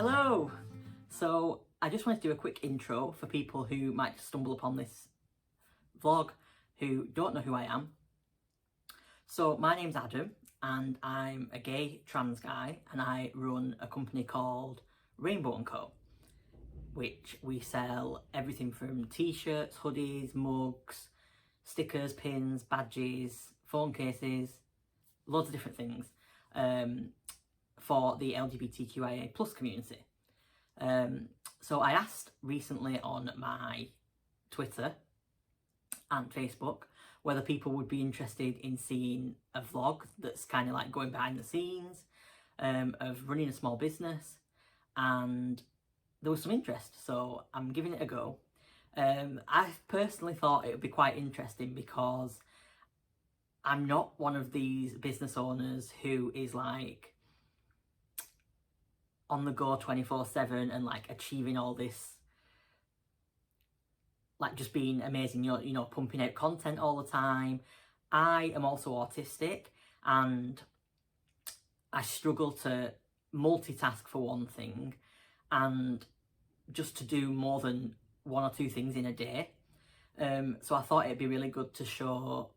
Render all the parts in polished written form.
Hello! So I just wanted to do a quick intro for people who might stumble upon this vlog who don't know who I am. So my name's Adam and I'm a gay trans guy and I run a company called Rainbow & Co, which we sell everything from t-shirts, hoodies, mugs, stickers, pins, badges, phone cases, loads of different things for the LGBTQIA plus community. So I asked recently on my Twitter and Facebook whether people would be interested in seeing a vlog that's kind of like going behind the scenes of running a small business, and there was some interest, so I'm giving it a go. I personally thought it would be quite interesting because I'm not one of these business owners who is like on the go 24/7 and like achieving all this, like just being amazing, you know, pumping out content all the time. I am also autistic and I struggle to multitask for one thing and just to do more than one or two things in a day. So I thought it'd be really good to show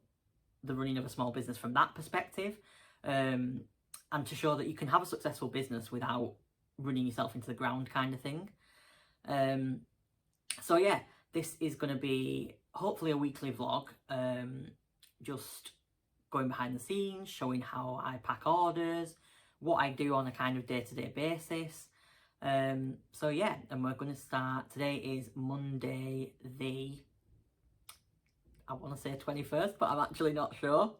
the running of a small business from that perspective, and to show that you can have a successful business without running yourself into the ground kind of thing. So yeah, this is going to be hopefully a weekly vlog, just going behind the scenes, showing how I pack orders, what I do on a kind of day-to-day basis. So yeah, and we're going to start, today is Monday the, I want to say 21st, but I'm actually not sure.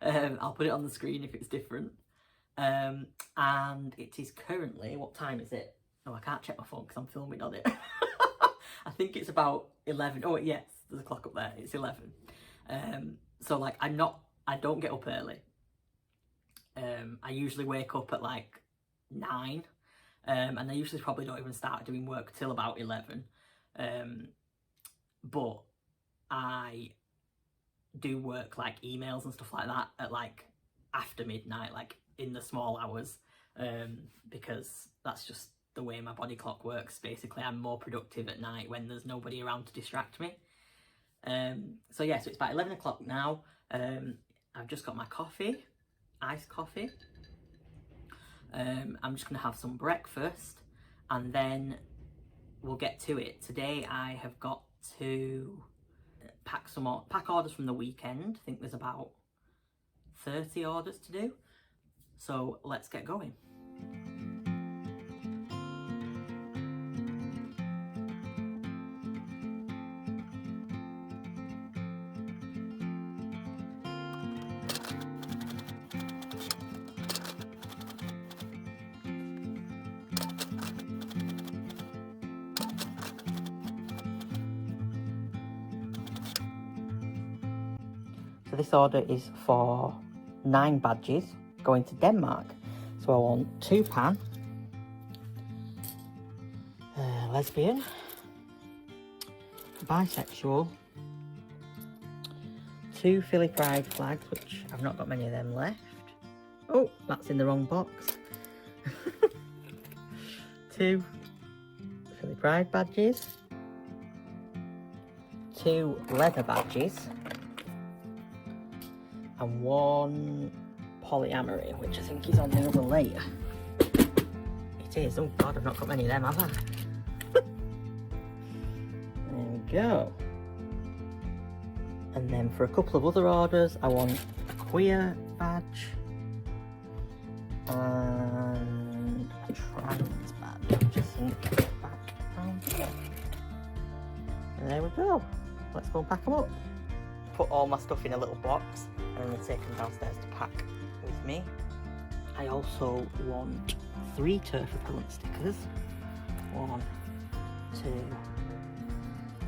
I'll put it on the screen if it's different. And it is currently, what time is it? Oh, I can't check my phone because I'm filming on it. I think it's about 11. Oh yes, there's a clock up there. It's 11. So like I don't get up early. I usually wake up at like 9. And I usually probably don't even start doing work till about 11. But I do work like emails and stuff like that at like after midnight, like in the small hours, because that's just the way my body clock works. Basically, I'm more productive at night when there's nobody around to distract me. So yeah, so it's about 11 o'clock now. I've just got my coffee, iced coffee. I'm just gonna have some breakfast and then we'll get to it. Today I have got to pack orders from the weekend. I think there's about 30 orders to do. So let's get going. So this order is for 9 badges going to Denmark. So I want 2 pan, lesbian, bisexual, 2 Philly Pride flags, which I've not got many of them left. Oh, that's in the wrong box. 2 Philly Pride badges, 2 leather badges, and 1 polyamory, which I think is on the other layer. It is. Oh god, I've not got many of them, have I? There we go. And then for a couple of other orders, I want a queer badge and a trans badge, which I think back down here. And there we go. Let's go and pack them up. Put all my stuff in a little box and I'm going to take them downstairs to pack with me. I also want 3 turf repellent stickers. 1, 2,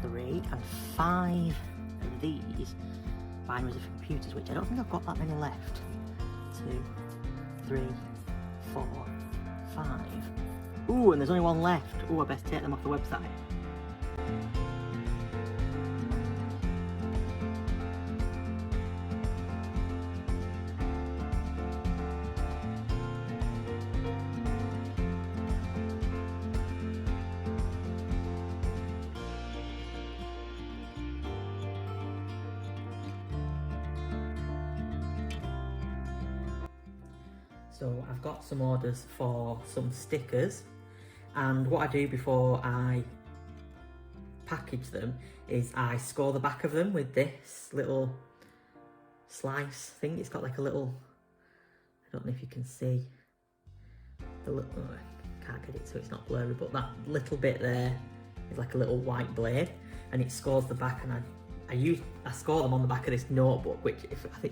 3, and 5 of these binaries of computers, which I don't think I've got that many left. 2, 3, 4, 5. Ooh, and there's only 1 left. Ooh, I best take them off the website. So I've got some orders for some stickers, and what I do before I package them is I score the back of them with this little slice thing. It's got like a little, I don't know if you can see the little, oh, I can't get it so it's not blurry, but that little bit there is like a little white blade, and it scores the back, and I score them on the back of this notebook, which if I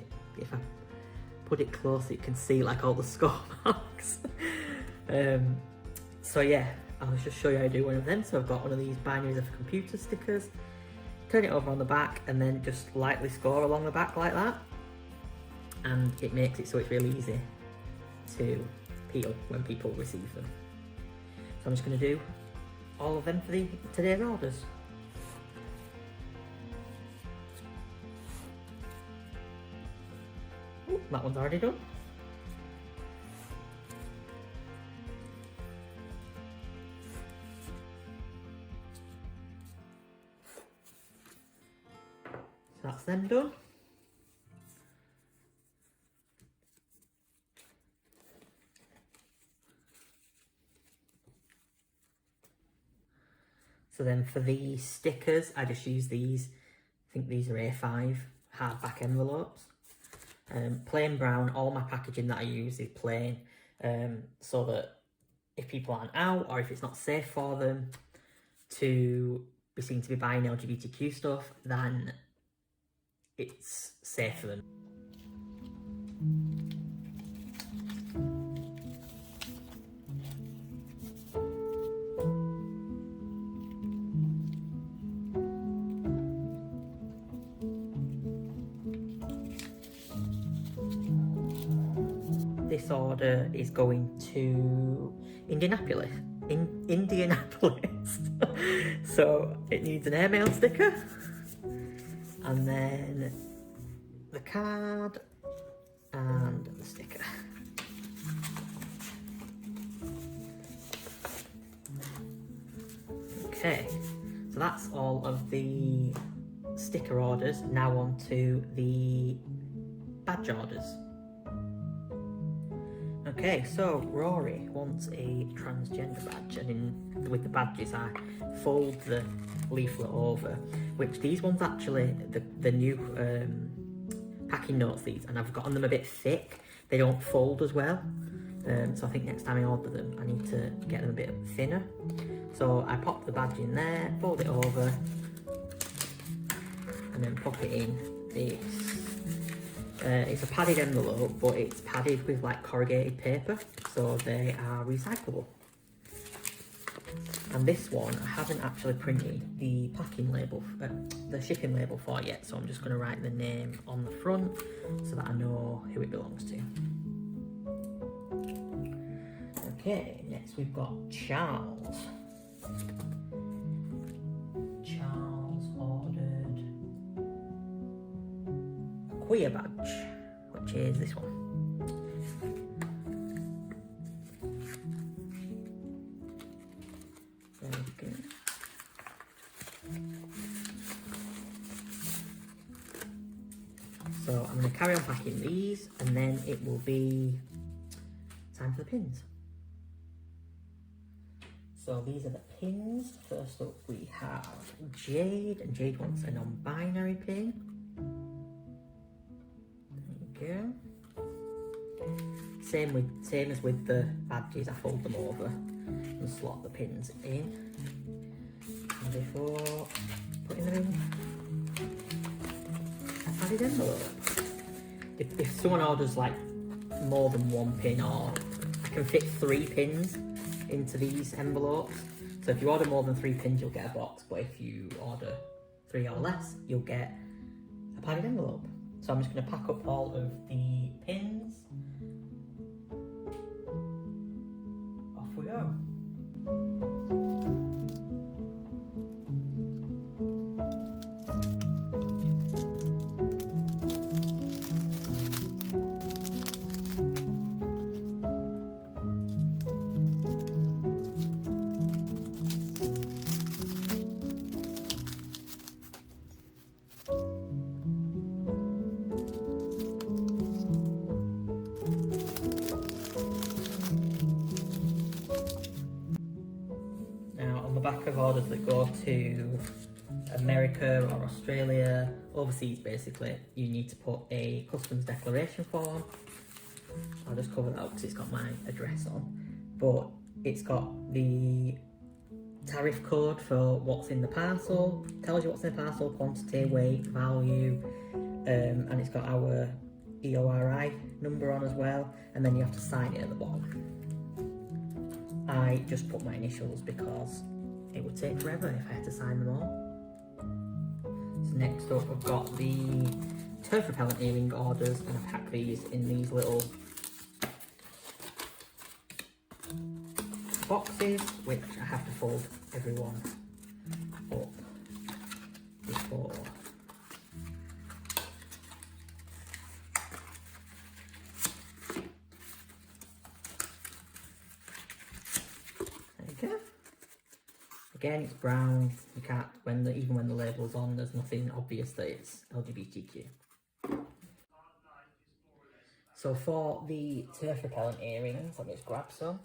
put it closer you can see like all the score marks. So yeah, I'll just show you how to do one of them. So I've got one of these binaries of computer stickers, turn it over on the back, and then just lightly score along the back like that, and it makes it so it's really easy to peel when people receive them. So I'm just going to do all of them for today's orders. Ooh, that one's already done. So that's them done. So then for these stickers, I just use these, I think these are A5 hardback envelopes. Plain brown, all my packaging that I use is plain, so that if people aren't out or if it's not safe for them to be seen to be buying LGBTQ stuff, then it's safe for them. This order is going to Indianapolis. So it needs an airmail sticker, and then the card and the sticker. Okay, so that's all of the sticker orders. Now on to the badge orders. Okay, so Rory wants a transgender badge, and with the badges I fold the leaflet over, which these ones actually, the new packing notes, these, and I've gotten them a bit thick, they don't fold as well, so I think next time I order them I need to get them a bit thinner. So I pop the badge in there, fold it over, and then pop it in this. It's a padded envelope, but it's padded with like corrugated paper, so they are recyclable. And this one I haven't actually printed the packing label, the shipping label for yet, so I'm just going to write the name on the front so that I know who it belongs to. Okay, next we've got Charles. Charles ordered a queer badge, which is this one. There we go. So I'm going to carry on packing these, and then it will be time for the pins. So these are the pins. First up we have Jade, and Jade wants a non-binary pin. There you go. Same as with the badges, I fold them over and slot the pins in. And before putting them in a padded envelope. If someone orders like more than one pin, or I can fit 3 pins into these envelopes. So if you order more than 3 pins, you'll get a box, but if you order 3 or less, you'll get a padded envelope. So I'm just going to pack up all of the pins. Off we go. back of orders that go to America or Australia, overseas basically, you need to put a customs declaration form. I'll just cover that up because it's got my address on. But it's got the tariff code for what's in the parcel, tells you what's in the parcel, quantity, weight, value, and it's got our EORI number on as well, and then you have to sign it at the bottom. I just put my initials because it would take forever if I had to sign them all. So next up I've got the turf repellent earring orders, and I pack these in these little boxes, which I have to fold everyone up before. There you go. Again, it's brown. You can't, even when the label's on, there's nothing obvious that it's LGBTQ. So for the turf repellent earrings, let me just grab some.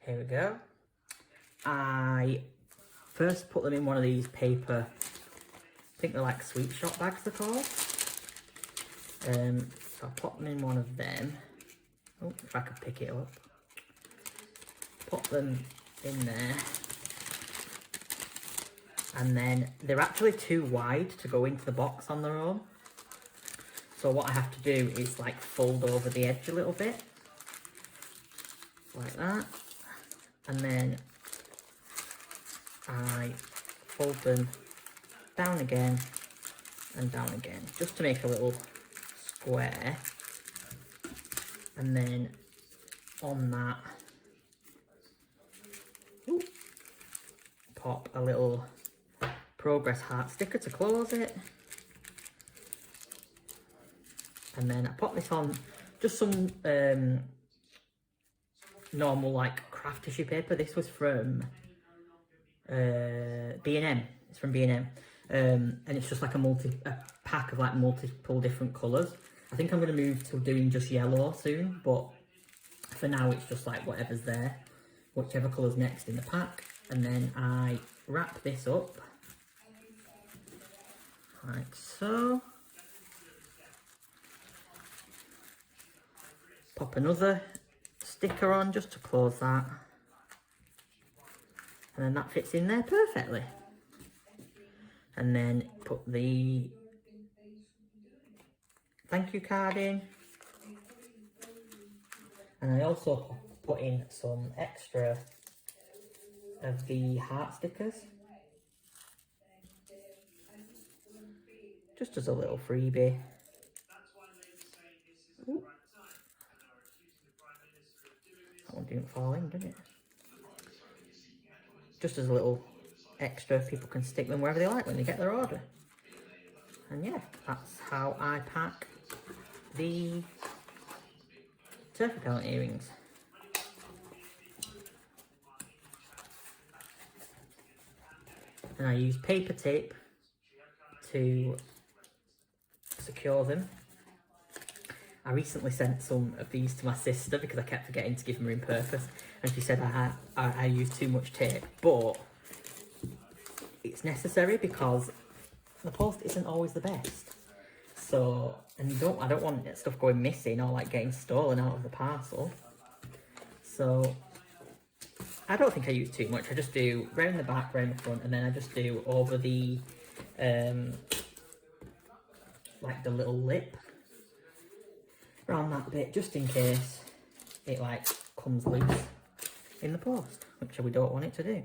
Here we go. I first put them in one of these paper, I think they're like sweet shop bags they're called. So I pop them in one of them. Oh, if I could pick it up. Pop them in there. And then they're actually too wide to go into the box on their own. So what I have to do is like fold over the edge a little bit. Like that. And then I fold them down again and down again, just to make a little square. And then on that, pop a little progress heart sticker to close it. And then I pop this on just some normal like craft tissue paper. This was from B&M. It's from B&M, and it's just like a pack of like multiple different colours. I think I'm going to move to doing just yellow soon, but for now it's just like whatever's there, whichever colour's next in the pack. And then I wrap this up like so. Pop another sticker on just to close that, and then that fits in there perfectly. And then put the thank you card in, and I also put in some extra of the heart stickers just as a little freebie. Ooh. That one didn't fall in, did it? Just as a little extra, people can stick them wherever they like when they get their order. And yeah, that's how I pack the turf repellent earrings. And I use paper tape to secure them. I recently sent some of these to my sister because I kept forgetting to give them in purpose, and she said I use too much tape, but it's necessary because the post isn't always the best. So, and I don't want stuff going missing or like getting stolen out of the parcel. So I don't think I use too much. I just do round the back, round the front, and then I just do over the like the little lip around that bit, just in case it like comes loose in the post, which we don't want it to do.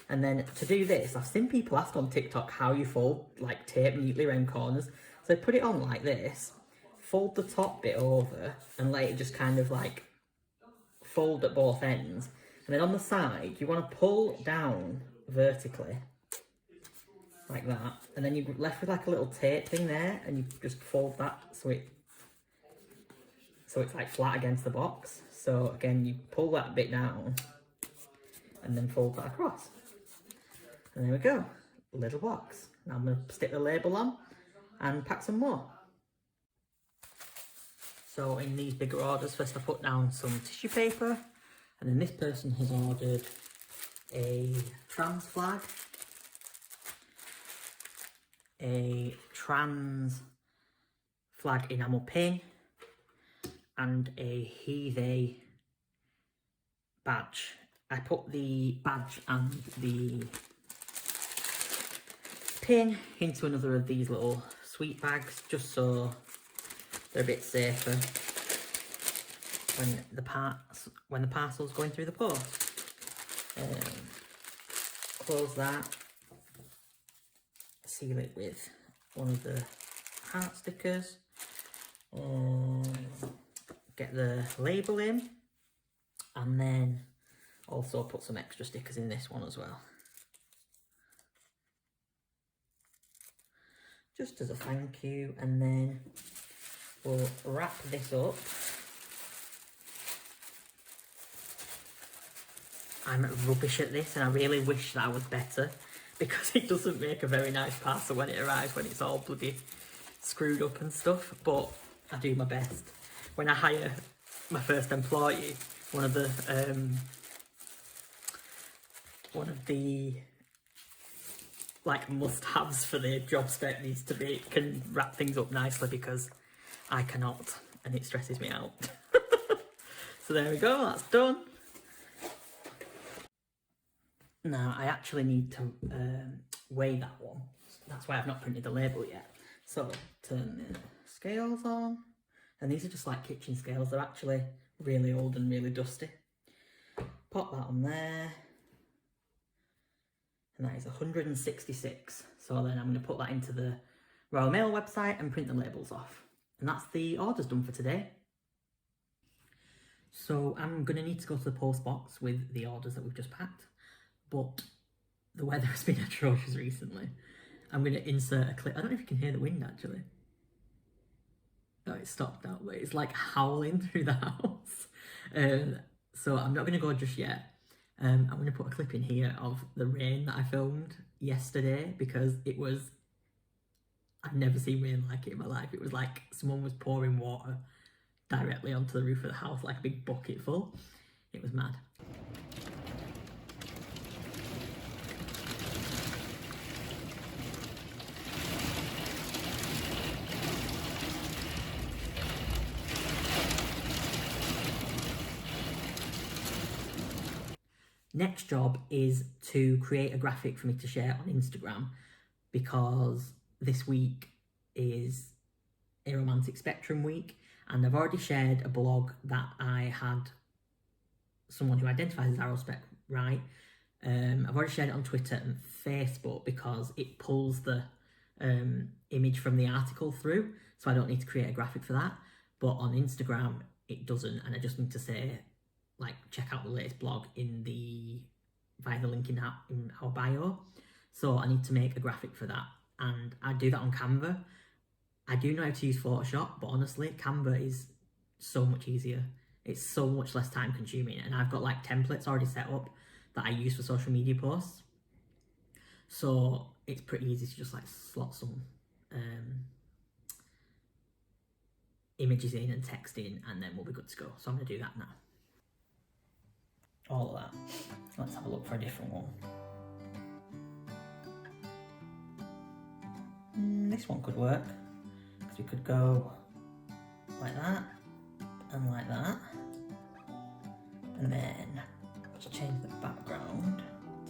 And then to do this, I've seen people ask on TikTok how you fold like tape neatly around corners. So put it on like this, fold the top bit over, and let it just kind of like fold at both ends. And then on the side, you want to pull down vertically like that, and then you're left with like a little tape thing there, and you just fold that so it's like flat against the box. So again, you pull that bit down and then fold that across. And there we go, little box. Now I'm going to stick the label on and pack some more. So in these bigger orders, first I put down some tissue paper, and then this person has ordered a trans flag, a trans flag enamel pin, and a he/they badge. I put the badge and the pin into another of these little sweet bags just so they're a bit safer when the parcel's going through the post. Close that, seal it with one of the heart stickers, get the label in, and then also put some extra stickers in this one as well, just as a thank you. And then we'll wrap this up. I'm rubbish at this and I really wish that I was better, because it doesn't make a very nice parcel when it arrives, when it's all bloody screwed up and stuff, but I do my best. When I hire my first employee, one of the like must-haves for the job spec needs to be, can wrap things up nicely, because I cannot and it stresses me out. So there we go, that's done. Now I actually need to weigh that one. That's why I've not printed the label yet. So turn the scales on, and these are just like kitchen scales. They're actually really old and really dusty. Pop that on there, and that is 166. So then I'm going to put that into the Royal Mail website and print the labels off. And that's the orders done for today. So I'm going to need to go to the post box with the orders that we've just packed. But the weather has been atrocious recently. I'm going to insert a clip. I don't know if you can hear the wind actually. Oh, it stopped now, but it's like howling through the house. So I'm not going to go just yet. I'm going to put a clip in here of the rain that I filmed yesterday, because it was, I've never seen rain like it in my life. It was like someone was pouring water directly onto the roof of the house, like a big bucket full. It was mad. Next job is to create a graphic for me to share on Instagram, because this week is Aromantic Spectrum Week, and I've already shared a blog that I had someone who identifies as Arospec write. I've already shared it on Twitter and Facebook, because it pulls the image from the article through, so I don't need to create a graphic for that. But on Instagram it doesn't, and I just need to say, like, check out the latest blog via the link in our bio. So I need to make a graphic for that, and I do that on Canva. I do know how to use Photoshop, but honestly, Canva is so much easier. It's so much less time consuming, and I've got like templates already set up that I use for social media posts. So it's pretty easy to just like slot some images in and text in, and then we'll be good to go. So I'm gonna do that now. All of that. Let's have a look for a different one. This one could work, because we could go like that and like that, and then let's change the background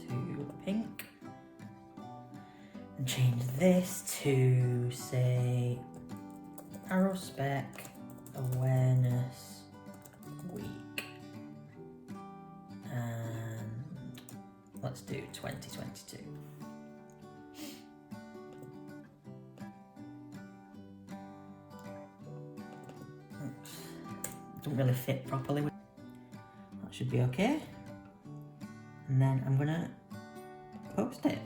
to pink and change this to, say, Arospec Awareness Week, and let's do 2022. Doesn't really fit properly. That should be okay. And then I'm gonna post it.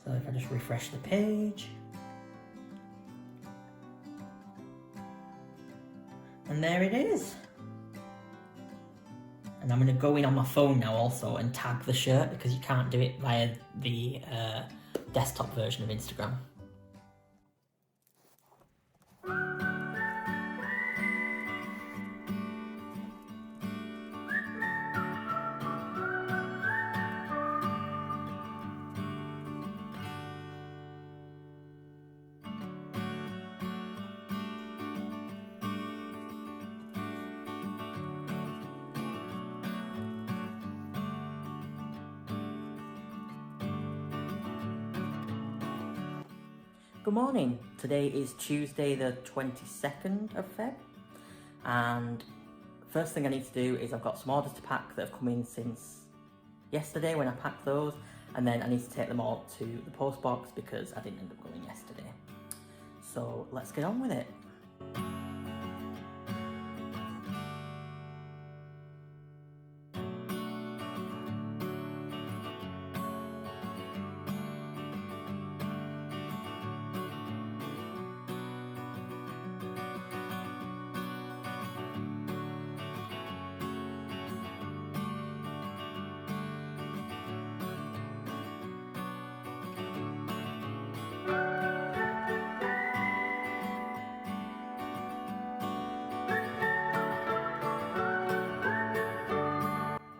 So if I just refresh the page, and there it is. And I'm going to go in on my phone now also and tag the shirt, because you can't do it via the desktop version of Instagram. Good morning. Today is Tuesday the 22nd of Feb, and first thing I need to do is I've got some orders to pack that have come in since yesterday when I packed those, and then I need to take them all to the post box because I didn't end up going yesterday. So let's get on with it.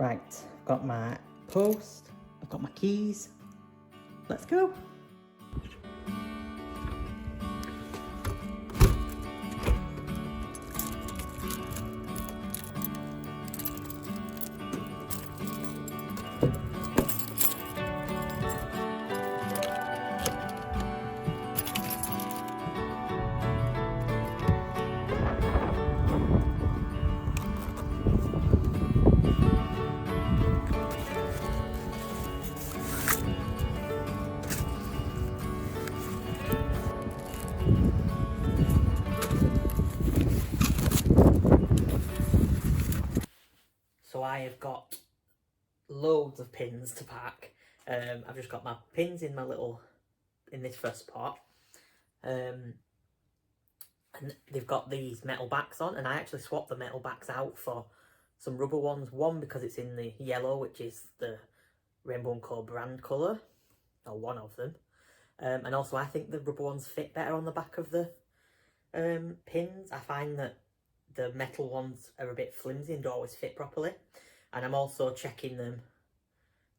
Right, I've got my post, I've got my keys. Let's go. So I have got loads of pins to pack. I've just got my pins in this first pot. And they've got these metal backs on, and I actually swapped the metal backs out for some rubber ones. One, because it's in the yellow, which is the Rainbow & Co brand colour, or one of them. And also I think the rubber ones fit better on the back of the pins. I find that the metal ones are a bit flimsy and don't always fit properly. And I'm also checking them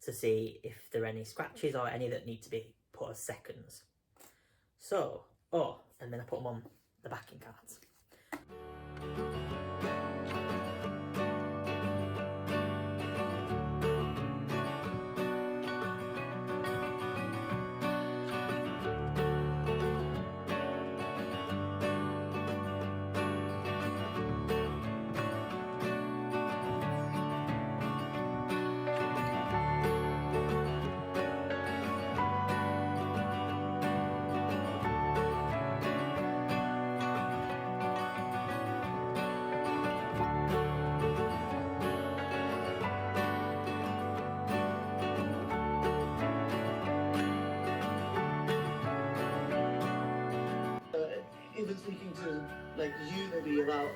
to see if there are any scratches or any that need to be put as seconds. So, and then I put them on the backing cards. Even speaking to like unity about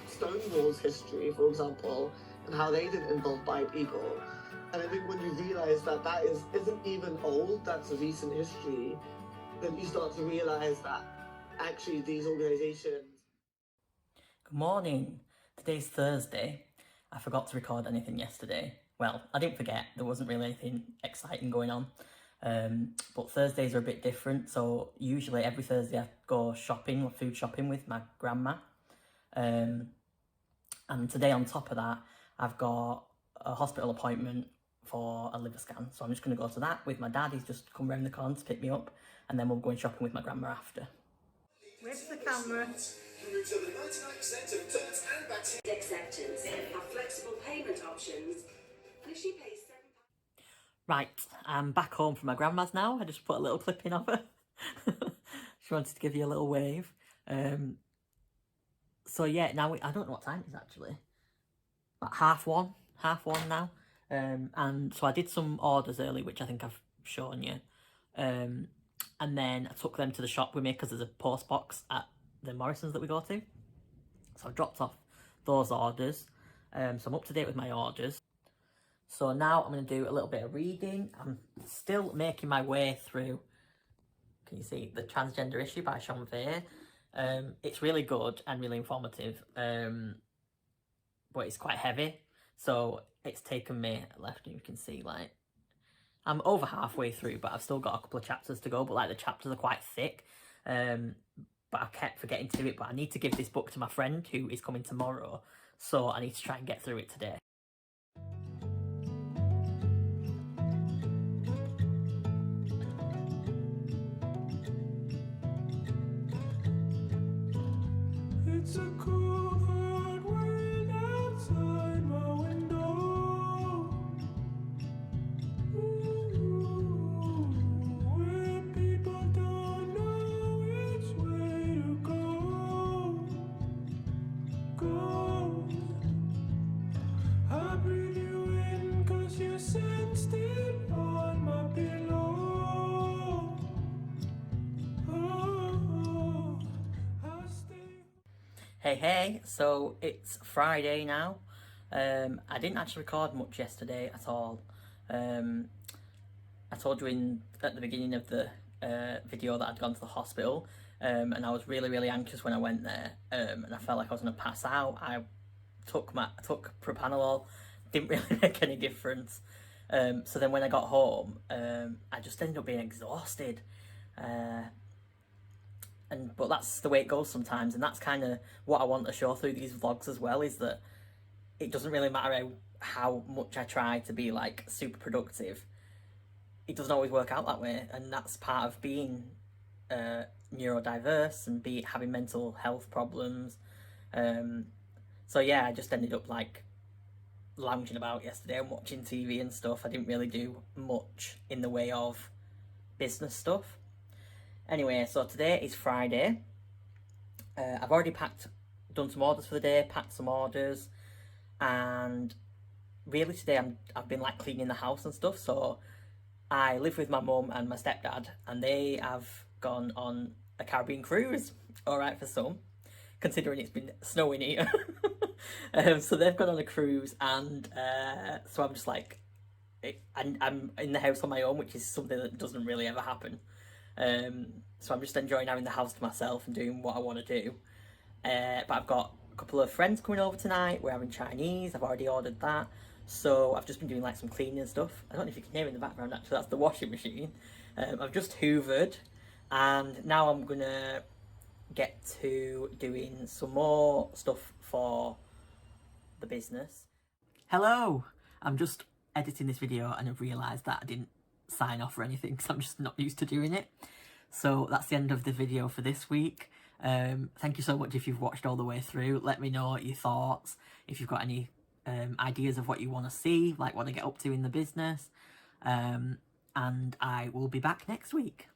Stonewall's history, for example, and how they didn't involve bi people. And I think when you realise that isn't even old, that's a recent history, then you start to realise that actually these organisations... Good morning. Today's Thursday. I forgot to record anything yesterday. Well, I didn't forget, there wasn't really anything exciting going on. But Thursdays are a bit different, so usually every Thursday I go shopping, food shopping with my grandma. And today on top of that, I've got a hospital appointment for a liver scan. So I'm just going to go to that with my dad. He's just come round the corner to pick me up, and then we'll go shopping with my grandma after. Where's the camera? Removes over 99% of dirt and bacteria. Acceptance. Have flexible payment options. And if she pays £7... Right, I'm back home from my grandma's now. I just put a little clip in of her. She wanted to give you a little wave. So yeah, now I don't know what time it is actually. About half one now. And so I did some orders early, which I think I've shown you. And then I took them to the shop with me because there's a post box at the Morrison's that we go to. So I dropped off those orders. So I'm up to date with my orders. So now I'm going to do a little bit of reading. I'm still making my way through, can you see, the transgender issue by Sean Fair. It's really good and really informative, but it's quite heavy. So it's taken me, you can see, like, I'm over halfway through, but I've still got a couple of chapters to go, but like the chapters are quite thick. But I kept forgetting to do it, but I need to give this book to my friend who is coming tomorrow. So I need to try and get through it today. It's a cold, hard world outside my window. Ooh, where people don't know which way to go. I breathe you in 'cause you're still on my pillow. Oh, I stay. Hey, so it's Friday now. I didn't actually record much yesterday at all. I told you at the beginning of the video that I'd gone to the hospital, and I was really anxious when I went there, and I felt like I was going to pass out. I took propanolol, didn't really make any difference. So then when I got home, I just ended up being exhausted. But that's the way it goes sometimes, and that's kind of what I want to show through these vlogs as well, is that it doesn't really matter how much I try to be like super productive, it doesn't always work out that way, and that's part of being neurodiverse and having mental health problems. So yeah, I just ended up like lounging about yesterday and watching TV and stuff. I didn't really do much in the way of business stuff. Anyway, so today is Friday. I've already done some orders for the day, packed some orders, and really today I've been like cleaning the house and stuff. So I live with my mum and my stepdad, and they have gone on a Caribbean cruise. All right for some, considering it's been snowing here. So they've gone on a cruise, and so I'm just like, I'm in the house on my own, which is something that doesn't really ever happen. So I'm just enjoying having the house to myself and doing what I want to do. But I've got a couple of friends coming over tonight. We're having Chinese. I've already ordered that. So I've just been doing like some cleaning and stuff. I don't know if you can hear in the background, actually, that's the washing machine. I've just hoovered, and now I'm gonna get to doing some more stuff for the business. Hello! I'm just editing this video and I've realised that I didn't sign off or anything because I'm just not used to doing it. So that's the end of the video for this week. Thank you so much if you've watched all the way through. Let me know your thoughts, if you've got any ideas of what you want to see, like what I get up to in the business. And I will be back next week.